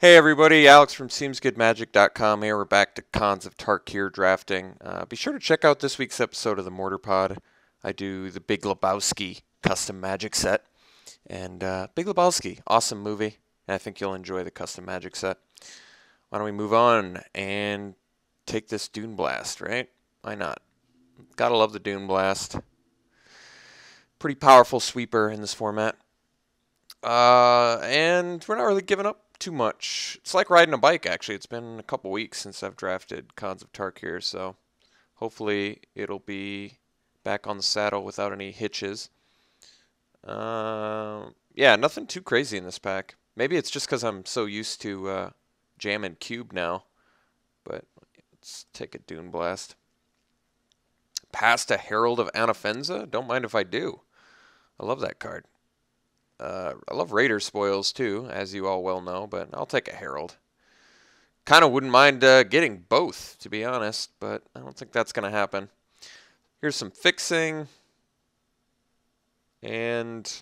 Hey everybody, Alex from SeemsGoodMagic.com here. We're back to Khans of Tarkir drafting. Be sure to check out this week's episode of the Mortar Pod. I do the Big Lebowski custom magic set. And Big Lebowski, awesome movie. And I think you'll enjoy the custom magic set. Why don't we move on and take this Dune Blast, right? Why not? Gotta love the Dune Blast. Pretty powerful sweeper in this format. And we're not really giving up too much. It's like riding a bike, actually. It's been a couple weeks since I've drafted Khans of Tarkir, so hopefully it'll be back on the saddle without any hitches. Yeah, nothing too crazy in this pack. Maybe it's just because I'm so used to jamming cube now, but let's take a Dune Blast. Past a Herald of Anafenza? Don't mind if I do. I love that card. I love Raider spoils too, as you all well know, but I'll take a Herald. Kind of wouldn't mind getting both, to be honest, but I don't think that's going to happen. Here's some fixing. And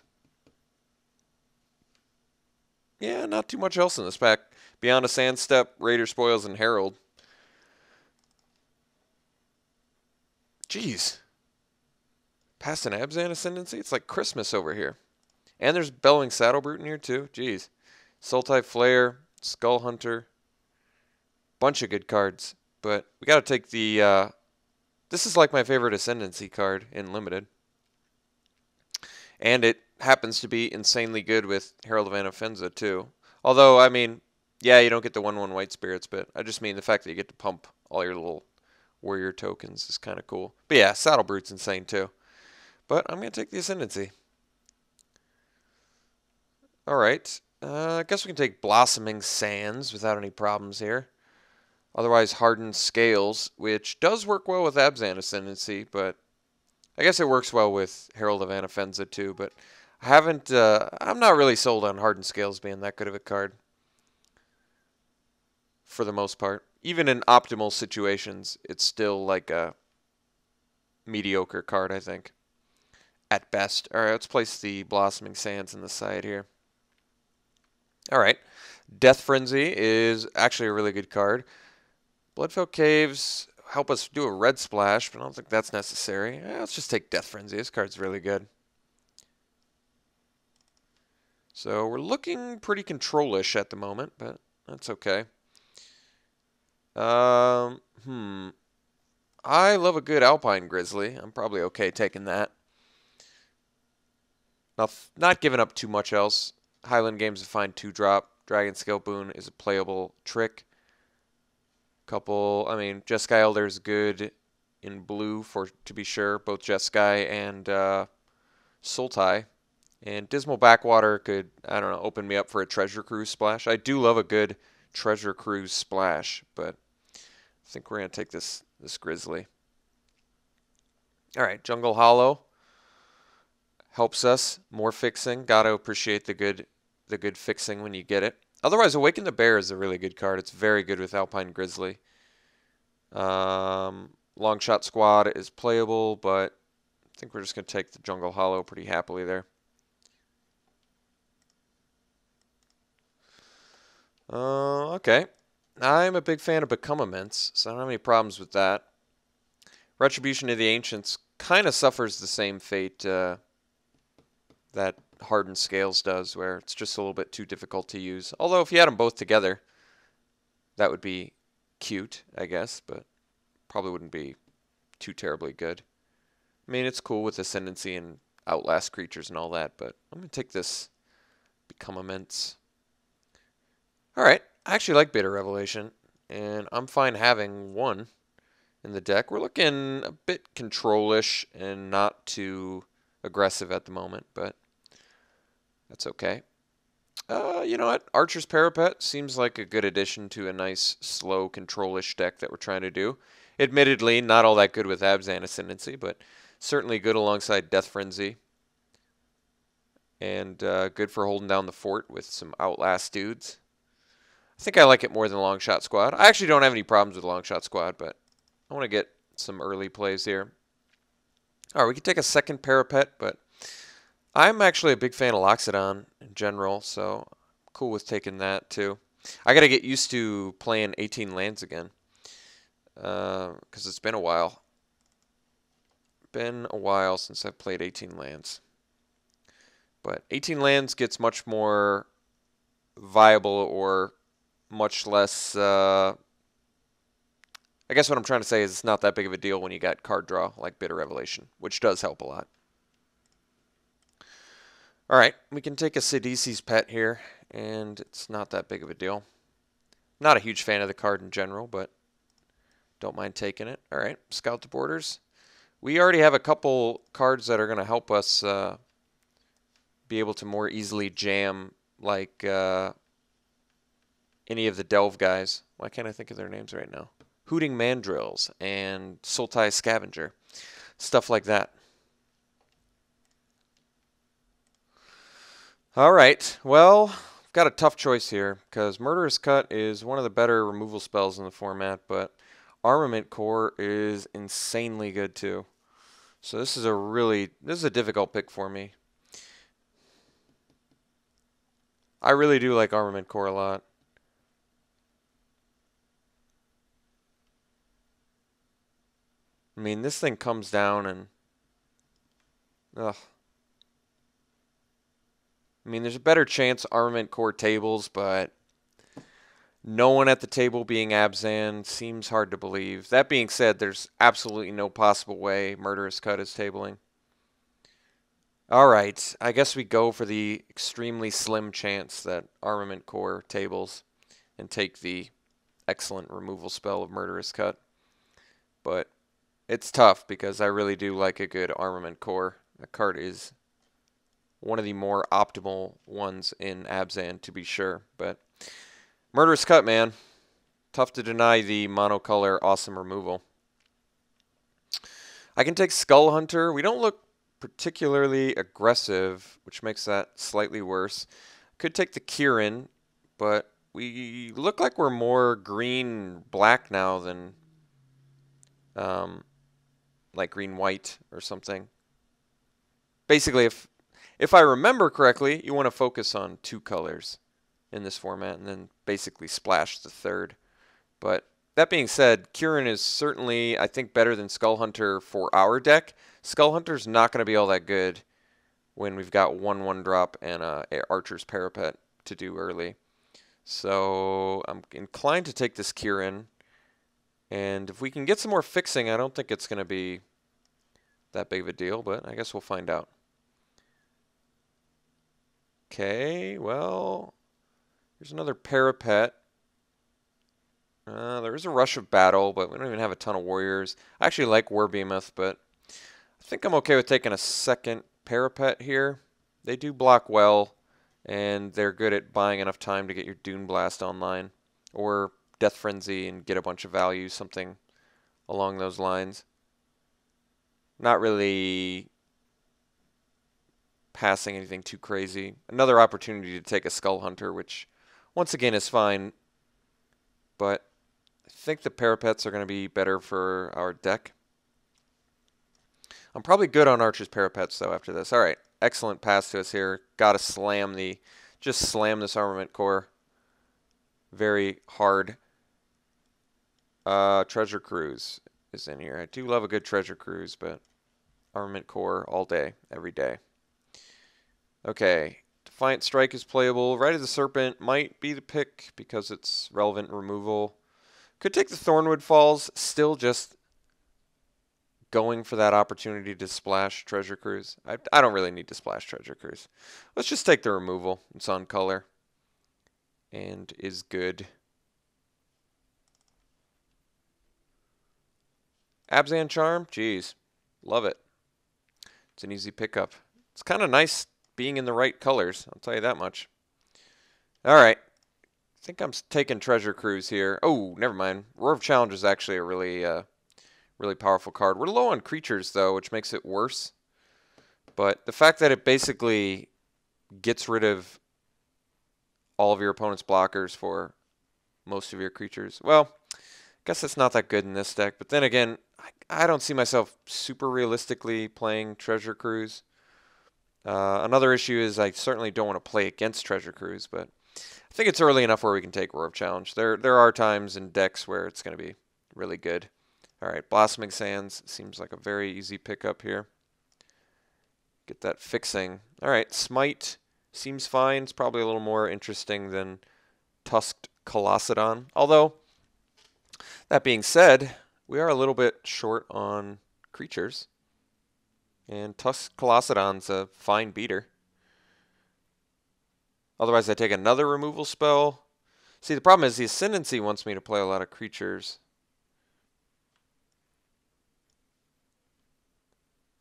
yeah, not too much else in this pack. Beyond a Sandstep, Raider spoils, and Herald. Jeez. Past an Abzan Ascendancy? It's like Christmas over here. And there's Bellowing Saddlebrute in here too. Jeez. Sultai Flare, Skull Hunter. Bunch of good cards. But we got to take the... this is like my favorite Ascendancy card in Limited. And it happens to be insanely good with Herald of Anafenza too. Although, I mean, yeah, you don't get the 1/1 White Spirits, but I just mean the fact that you get to pump all your little warrior tokens is kind of cool. But yeah, Saddlebrute's insane too. But I'm going to take the Ascendancy. Alright, I guess we can take Blossoming Sands without any problems here. Otherwise, Hardened Scales, which does work well with Abzan Ascendancy, but I guess it works well with Herald of Anafenza too, but I'm not really sold on Hardened Scales being that good of a card. For the most part. Even in optimal situations, it's still like a mediocre card, I think. At best. Alright, let's place the Blossoming Sands in the side here. Alright. Death Frenzy is actually a really good card. Bloodfell Caves help us do a red splash, but I don't think that's necessary. Let's just take Death Frenzy. This card's really good. So we're looking pretty control-ish at the moment, but that's okay. I love a good Alpine Grizzly. I'm probably okay taking that. Not giving up too much else. Highland Game's a fine 2-drop. Dragon Scale Boon is a playable trick. Jeskai Elder is good in blue, to be sure. Both Jeskai and Sultai. And Dismal Backwater could, I don't know, open me up for a Treasure Cruise splash. I do love a good Treasure Cruise splash, but I think we're going to take this Grizzly. Alright, Jungle Hollow helps us. More fixing. Gotta appreciate the good fixing when you get it. Otherwise, Awaken the Bear is a really good card. It's very good with Alpine Grizzly. Long Shot Squad is playable, but I think we're just going to take the Jungle Hollow pretty happily there. Okay. I'm a big fan of Become Immense, so I don't have any problems with that. Retribution of the Ancients kind of suffers the same fate that Hardened Scales does, where it's just a little bit too difficult to use. Although if you had them both together, that would be cute, I guess, but probably wouldn't be too terribly good. I mean, it's cool with Ascendancy and Outlast creatures and all that, but I'm going to take this Become Immense. Alright, I actually like Beta Revelation, and I'm fine having one in the deck. We're looking a bit control-ish and not too aggressive at the moment, but that's okay. You know what? Archer's Parapet seems like a good addition to a nice, slow, control-ish deck that we're trying to do. Admittedly, not all that good with Abzan Ascendancy, but certainly good alongside Death Frenzy. And good for holding down the fort with some Outlast dudes. I think I like it more than Long Shot Squad. I actually don't have any problems with Long Shot Squad, but I want to get some early plays here. Alright, we can take a second Parapet, but I'm actually a big fan of Loxodon in general, so I'm cool with taking that too. I gotta get used to playing 18 lands again. Because it's been a while. Been a while since I've played 18 lands. But 18 lands gets much more viable or much less... I guess what I'm trying to say is it's not that big of a deal when you got card draw like Bitter Revelation, which does help a lot. Alright, we can take a Sidisi's Pet here, and it's not that big of a deal. Not a huge fan of the card in general, but don't mind taking it. Alright, Scout the Borders. We already have a couple cards that are going to help us be able to more easily jam, like any of the Delve guys. Why can't I think of their names right now? Hooting Mandrills and Sultai Scavenger. Stuff like that. Alright, well, I've got a tough choice here, because Murderous Cut is one of the better removal spells in the format, but Armament Core is insanely good too. So this is a difficult pick for me. I really do like Armament Core a lot. I mean, this thing comes down and... ugh. I mean, there's a better chance Armament Core tables, but no one at the table being Abzan seems hard to believe. That being said, there's absolutely no possible way Murderous Cut is tabling. Alright, I guess we go for the extremely slim chance that Armament Core tables and take the excellent removal spell of Murderous Cut. But it's tough because I really do like a good Armament Core. That card is one of the more optimal ones in Abzan, to be sure. But Murderous Cut, man. Tough to deny the monocolor awesome removal. I can take Skull Hunter. We don't look particularly aggressive, which makes that slightly worse. Could take the Kirin, but we look like we're more green-black now than like green-white or something. Basically, if I remember correctly, you want to focus on 2 colors in this format and then basically splash the third. But that being said, Kirin is certainly, I think, better than Skull Hunter for our deck. Skull Hunter's not going to be all that good when we've got 1/1 drop and Archer's Parapet to do early. So I'm inclined to take this Kirin. And if we can get some more fixing, I don't think it's going to be that big of a deal, but I guess we'll find out. Okay, well, here's another Parapet. There is a Rush of Battle, but we don't even have a ton of warriors. I actually like Warbehemoth, but I think I'm okay with taking a second Parapet here. They do block well, and they're good at buying enough time to get your Dune Blast online, or Death Frenzy and get a bunch of value, something along those lines. Not really passing anything too crazy. Another opportunity to take a Skull Hunter, which once again is fine, but I think the Parapets are going to be better for our deck. I'm probably good on Archer's Parapets though after this. Alright, excellent pass to us here. Gotta just slam this Armament Core very hard. Treasure Cruise is in here. I do love a good Treasure Cruise, but Armament Core all day, every day. Okay, Defiant Strike is playable. Rite of the Serpent might be the pick because it's relevant removal. Could take the Thornwood Falls, still just going for that opportunity to splash Treasure Cruise. I don't really need to splash Treasure Cruise. Let's just take the removal. It's on color and is good. Abzan Charm, geez, love it. It's an easy pickup. It's kind of nice being in the right colors, I'll tell you that much. Alright, I think I'm taking Treasure Cruise here. Oh, never mind. Roar of Challenge is actually a really powerful card. We're low on creatures, though, which makes it worse. But the fact that it basically gets rid of all of your opponent's blockers for most of your creatures, well, I guess it's not that good in this deck. But then again, I don't see myself super realistically playing Treasure Cruise. Another issue is I certainly don't want to play against Treasure Cruise, but I think it's early enough where we can take Roar of Challenge. There are times in decks where it's going to be really good. All right, Blossoming Sands seems like a very easy pickup here. Get that fixing. All right, Smite seems fine. It's probably a little more interesting than Tusked Colossedon. Although, that being said, we are a little bit short on creatures. And Tusked Colossedon's a fine beater. Otherwise, I take another removal spell. See, the problem is the Ascendancy wants me to play a lot of creatures.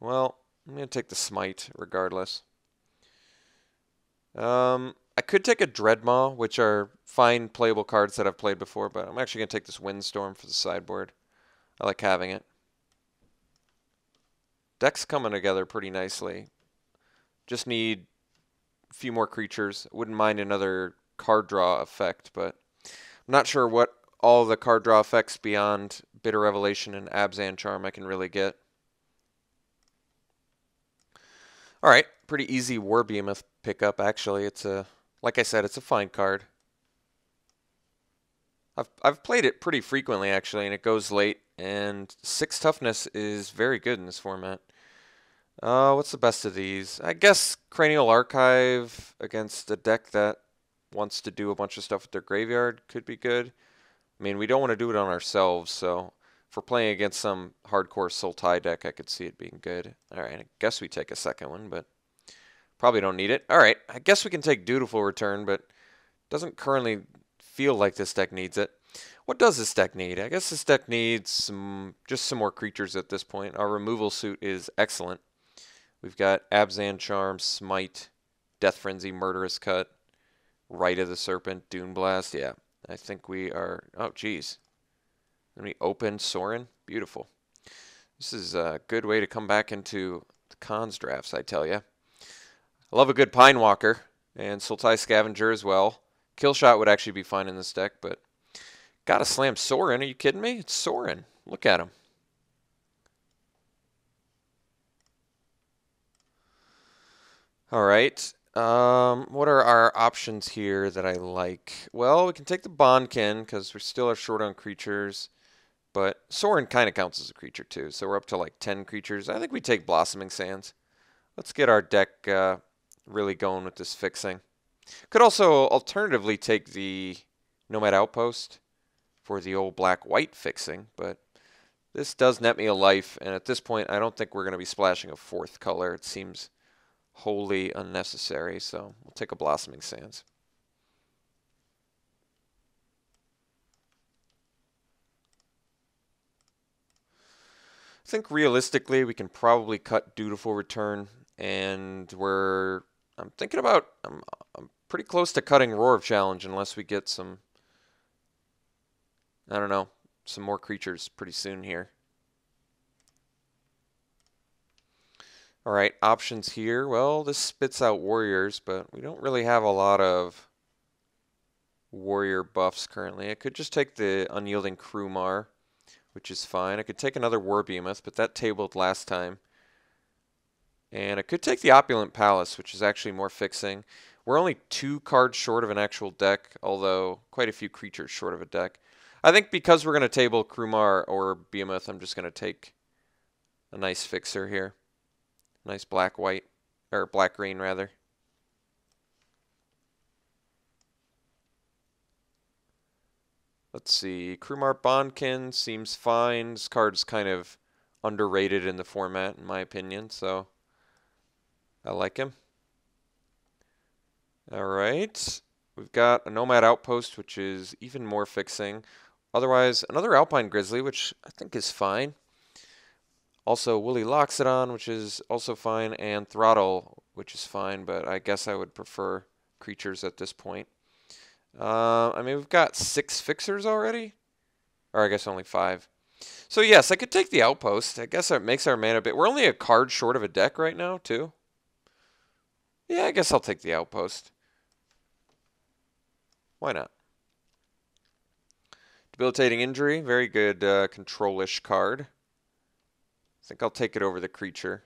Well, I'm going to take the Smite regardless. I could take a Dreadmaw, which are fine playable cards that I've played before, but I'm actually going to take this Windstorm for the sideboard. I like having it. Deck's coming together pretty nicely. Just need a few more creatures. Wouldn't mind another card draw effect, but I'm not sure what all the card draw effects beyond Bitter Revelation and Abzan Charm I can really get. All right, pretty easy War Behemoth pickup, actually. It's a, like I said, it's a fine card. I've played it pretty frequently, actually, and it goes late, and 6 toughness is very good in this format. What's the best of these? I guess Cranial Archive against a deck that wants to do a bunch of stuff with their graveyard could be good. I mean, we don't want to do it on ourselves, so if we're playing against some hardcore Sultai deck, I could see it being good. Alright, I guess we take a second one, but probably don't need it. Alright, I guess we can take Dutiful Return, but doesn't currently feel like this deck needs it. What does this deck need? I guess this deck needs just some more creatures at this point. Our removal suit is excellent. We've got Abzan Charm, Smite, Death Frenzy, Murderous Cut, Rite of the Serpent, Dune Blast. Yeah, I think we are... Oh, geez. Let me open Sorin. Beautiful. This is a good way to come back into the Khans drafts, I tell you. I love a good Pine Walker and Sultai Scavenger as well. Killshot would actually be fine in this deck, but gotta slam Sorin. Are you kidding me? It's Sorin. Look at him. All right. What are our options here that I like? Well, we can take the Bondkin because we still are short on creatures. But Sorin kind of counts as a creature too, so we're up to like 10 creatures. I think we take Blossoming Sands. Let's get our deck really going with this fixing. Could also alternatively take the Nomad Outpost for the old black-white fixing, but this does net me a life, and at this point I don't think we're going to be splashing a 4th color. It seems wholly unnecessary, so we'll take a Blossoming Sands. I think realistically we can probably cut Dutiful Return, and I'm thinking about, I'm pretty close to cutting Roar of Challenge unless we get some, I don't know, some more creatures pretty soon here. Alright, options here. Well, this spits out Warriors, but we don't really have a lot of Warrior buffs currently. I could just take the Unyielding Krumar, which is fine. I could take another War Behemoth, but that tabled last time. And I could take the Opulent Palace, which is actually more fixing. We're only 2 cards short of an actual deck, although quite a few creatures short of a deck. I think because we're going to table Krumar or Behemoth, I'm just going to take a nice fixer here. Nice black-white, or black-green rather. Let's see, Krumar Bondkin seems fine. This card's kind of underrated in the format, in my opinion, so I like him. Alright, we've got a Nomad Outpost, which is even more fixing. Otherwise, another Alpine Grizzly, which I think is fine. Also, Woolly Loxodon, which is also fine, and Throttle, which is fine, but I guess I would prefer creatures at this point. I mean, we've got 6 fixers already? Or I guess only 5. So yes, I could take the Outpost. I guess that makes our mana bit. We're only a card short of a deck right now, too. Yeah, I guess I'll take the Outpost. Why not? Debilitating Injury, very good control-ish card. I think I'll take it over the creature.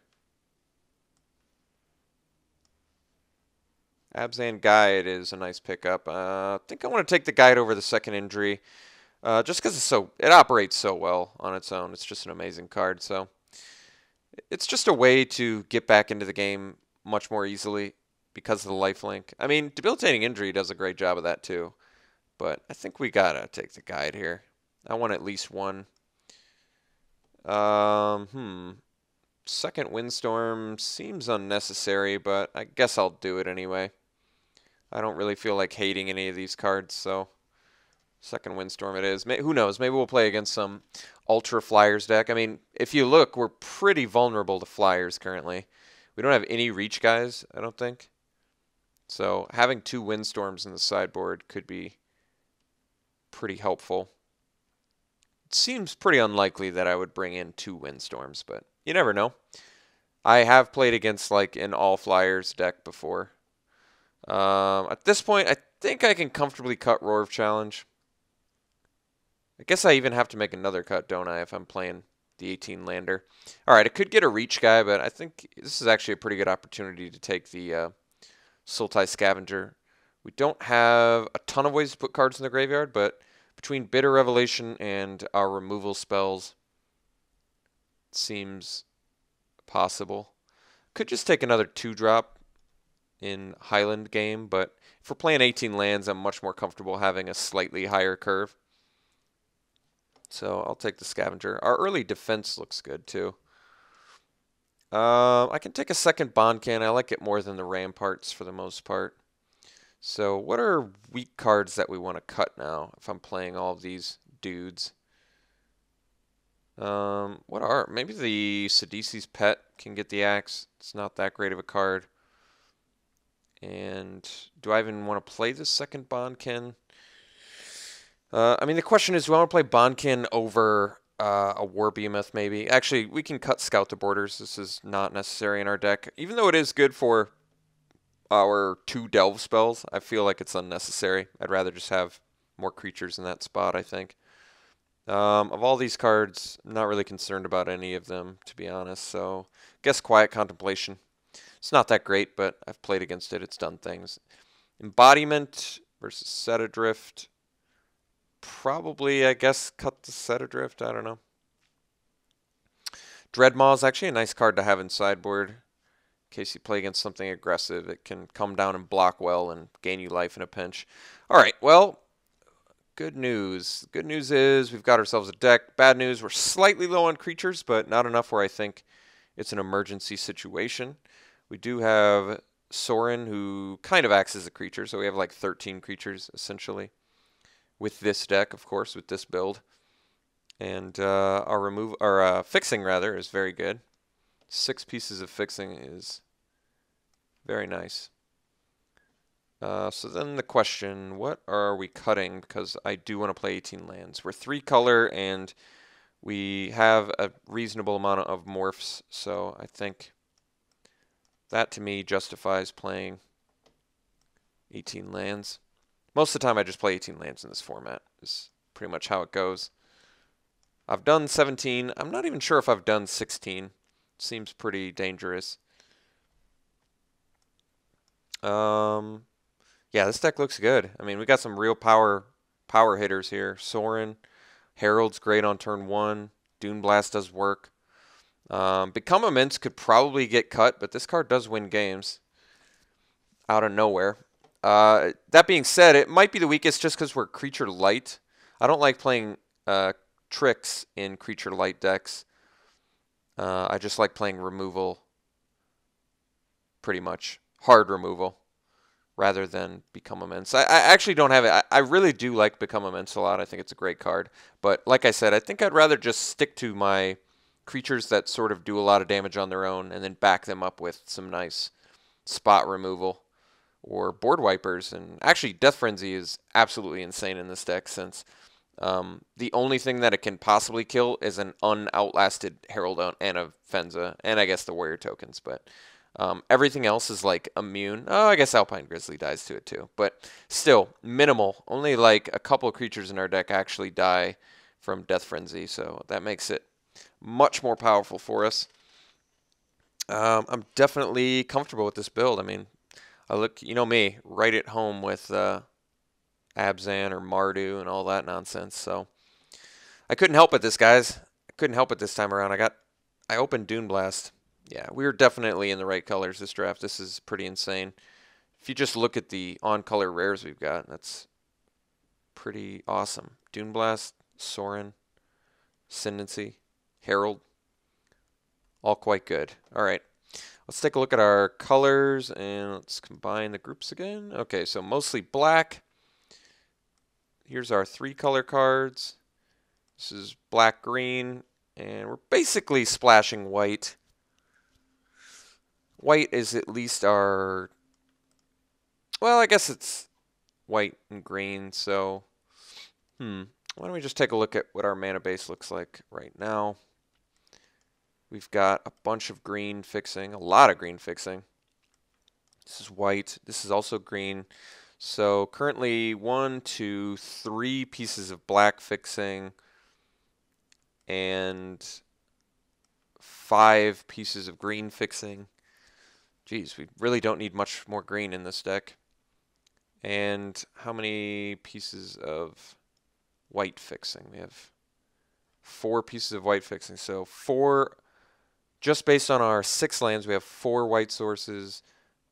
Abzan Guide is a nice pickup. I think I want to take the Guide over the second injury, just because it operates so well on its own. It's just an amazing card. So it's just a way to get back into the game much more easily because of the lifelink. I mean, Debilitating Injury does a great job of that too, but I think we gotta take the Guide here. I want at least one. Second Windstorm seems unnecessary, but I guess I'll do it anyway. I don't really feel like hating any of these cards, so second Windstorm it is. Who knows? Maybe we'll play against some Ultra Flyers deck. I mean, if you look, we're pretty vulnerable to Flyers currently. We don't have any reach guys, I don't think. So having 2 Windstorms in the sideboard could be pretty helpful. It seems pretty unlikely that I would bring in 2 Windstorms, but you never know. I have played against like an all Flyers deck before. At this point, I think I can comfortably cut Roar of Challenge. I guess I even have to make another cut, don't I, if I'm playing the 18-lander. Alright, I could get a reach guy, but I think this is actually a pretty good opportunity to take the Sultai Scavenger. We don't have a ton of ways to put cards in the graveyard, but between Bitter Revelation and our removal spells, it seems possible. Could just take another 2-drop in Highland game, but if we're playing 18 lands, I'm much more comfortable having a slightly higher curve. So I'll take the Scavenger. Our early defense looks good too. I can take a second Bondkin. I like it more than the Ramparts for the most part. So what are weak cards that we want to cut now if I'm playing all of these dudes? What are? Maybe the Sidisi's Pet can get the axe. It's not that great of a card. And do I even want to play the second Bondkin? I mean, the question is, do I want to play Bondkin over a War Behemoth, maybe? Actually, we can cut Scout to Borders. This is not necessary in our deck. Even though it is good for our 2 Delve spells, I feel like it's unnecessary. I'd rather just have more creatures in that spot, I think. Of all these cards, I'm not really concerned about any of them, to be honest. So, I guess Quiet Contemplation. It's not that great, but I've played against it. It's done things. Embodiment versus Set Adrift. Probably, I guess, cut the Set Adrift. I don't know. Dreadmaw is actually a nice card to have in sideboard. In case you play against something aggressive, it can come down and block well and gain you life in a pinch. Alright, well, good news. Good news is we've got ourselves a deck. Bad news, we're slightly low on creatures, but not enough where I think it's an emergency situation. We do have Sorin, who kind of acts as a creature, so we have like 13 creatures, essentially. With this deck, of course, with this build. And our fixing, rather, is very good. 6 pieces of fixing is very nice. So then the question, what are we cutting? Because I do want to play 18 lands. We're 3 color, and we have a reasonable amount of morphs, so I think that, to me, justifies playing 18 lands. Most of the time, I just play 18 lands in this format. Is pretty much how it goes. I've done 17. I'm not even sure if I've done 16. Seems pretty dangerous. Yeah, this deck looks good. I mean, we got some real power hitters here. Sorin, Herald's great on turn 1. Dune Blast does work. Become Immense could probably get cut, but this card does win games out of nowhere. That being said, it might be the weakest just because we're creature light. I don't like playing tricks in creature light decks. I just like playing removal, pretty much. Hard removal, rather than Become Immense. I actually don't have it. I really do like Become Immense a lot. I think it's a great card. But like I said, I think I'd rather just stick to my creatures that sort of do a lot of damage on their own and then back them up with some nice spot removal or board wipers. And actually, Death Frenzy is absolutely insane in this deck since the only thing that it can possibly kill is an unoutlasted Herald and a Fenza, and I guess the Warrior tokens, but everything else is like immune. Oh, I guess Alpine Grizzly dies to it too, but still minimal. Only like a couple of creatures in our deck actually die from Death Frenzy, so that makes it much more powerful for us. I'm definitely comfortable with this build. I mean, I look, you know me, right at home with Abzan or Mardu and all that nonsense. So I couldn't help it, guys. I couldn't help it this time around. I opened Dune Blast. Yeah, we were definitely in the right colors this draft. This is pretty insane. If you just look at the on-color rares we've got, that's pretty awesome. Dune Blast, Sorin, Ascendancy, Herald, all quite good. All right, let's take a look at our colors and let's combine the groups again. Okay, so mostly black. Here's our 3-color cards. This is black, green, and we're basically splashing white. White is at least our, well, I guess it's white and green, so, why don't we just take a look at what our mana base looks like right now. We've got a bunch of green fixing, a lot of green fixing. This is white, this is also green. So currently 1, 2, 3 pieces of black fixing and 5 pieces of green fixing. Geez, we really don't need much more green in this deck. And how many pieces of white fixing? We have 4 pieces of white fixing. So 4, just based on our 6 lands, we have 4 white sources,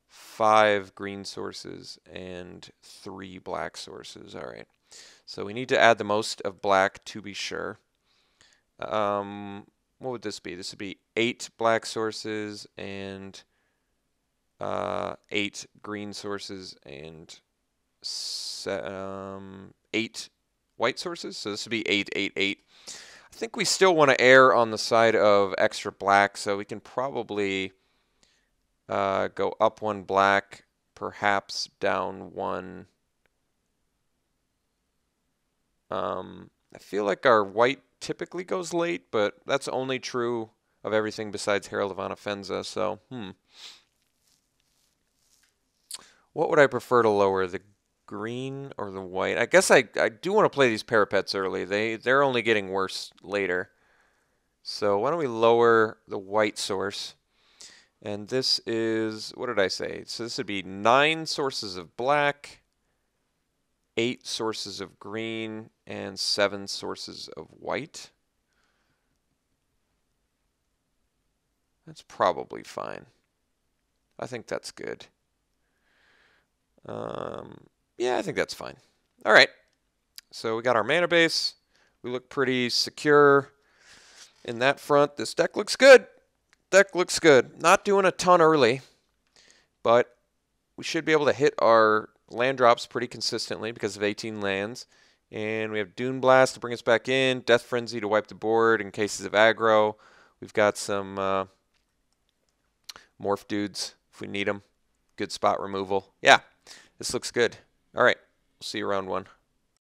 5 green sources, and 3 black sources. All right. So we need to add the most of black to be sure. What would this be? This would be 8 black sources and 8 green sources and 8 white sources. So this would be 8, 8, 8. I think we still want to err on the side of extra black, so we can probably go up 1 black, perhaps down 1. I feel like our white typically goes late, but that's only true of everything besides Herald of Anafenza, so, What would I prefer to lower, the green or the white? I guess I do want to play these parapets early. They're only getting worse later. So why don't we lower the white source? And this is, what did I say? So this would be 9 sources of black, 8 sources of green, and 7 sources of white. That's probably fine. I think that's good. Yeah, I think that's fine. All right. So we got our mana base. We look pretty secure in that front. This deck looks good. Deck looks good. Not doing a ton early, but we should be able to hit our land drops pretty consistently because of 18 lands. And we have Dune Blast to bring us back in, Death Frenzy to wipe the board in cases of aggro. We've got some Morph Dudes if we need them. Good spot removal. Yeah, this looks good. All right, we'll see you round 1.